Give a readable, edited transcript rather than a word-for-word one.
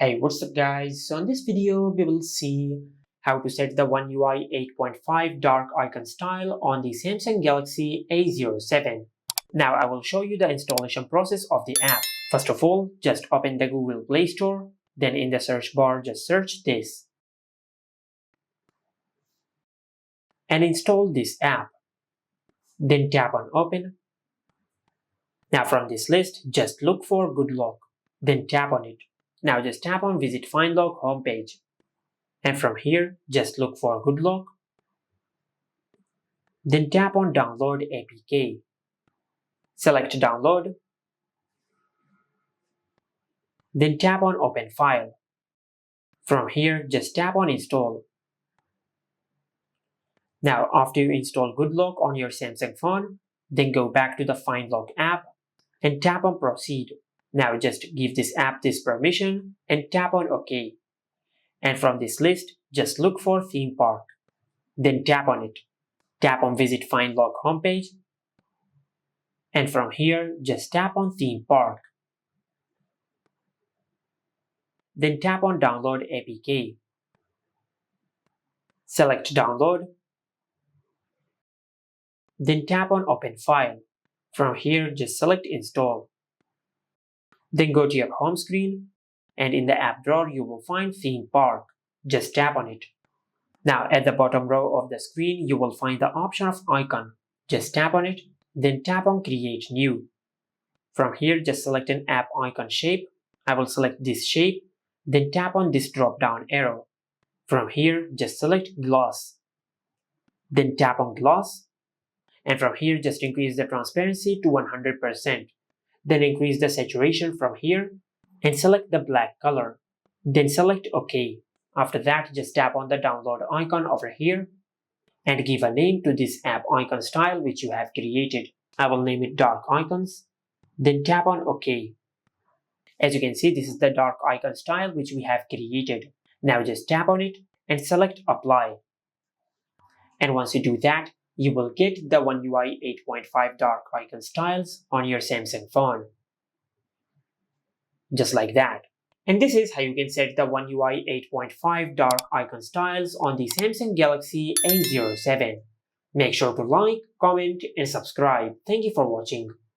Hey, what's up guys? So in this video, we will see how to set the One UI 8.5 dark icon style on the Samsung Galaxy A07. Now I will show you the installation process of the app. First of all, just open the Google Play Store, then in the search bar just search this and install this app. Then tap on open. Now from this list, just look for Good Lock, then tap on it. Now just tap on Visit Find Lock homepage. And from here, just look for Good Lock. Then tap on Download APK. Select Download. Then tap on Open File. From here, just tap on Install. Now, after you install Good Lock on your Samsung phone, then go back to the Find Lock app and tap on Proceed. Now just give this app this permission and tap on OK. And from this list, just look for Theme Park. Then tap on it. Tap on Visit Find Lock homepage. And from here, just tap on Theme Park. Then tap on Download APK. Select Download. Then tap on Open File. From here, just select Install. Then go to your home screen, and in the app drawer, you will find Theme Park. Just tap on it. Now, at the bottom row of the screen, you will find the option of icon. Just tap on it, then tap on Create New. From here, just select an app icon shape. I will select this shape, then tap on this drop-down arrow. From here, just select Gloss. Then tap on Gloss. And from here, just increase the transparency to 100%. Then increase the saturation from here and select the black color. Then select OK. After that, just tap on the download icon over here and give a name to this app icon style which you have created. I will name it Dark Icons. Then tap on OK. As you can see, this is the dark icon style which we have created. Now just tap on it and select Apply. And once you do that, you will get the One UI 8.5 dark icon styles on your Samsung phone. Just like that. And this is how you can set the One UI 8.5 dark icon styles on the Samsung Galaxy A07. Make sure to like, comment, and subscribe. Thank you for watching.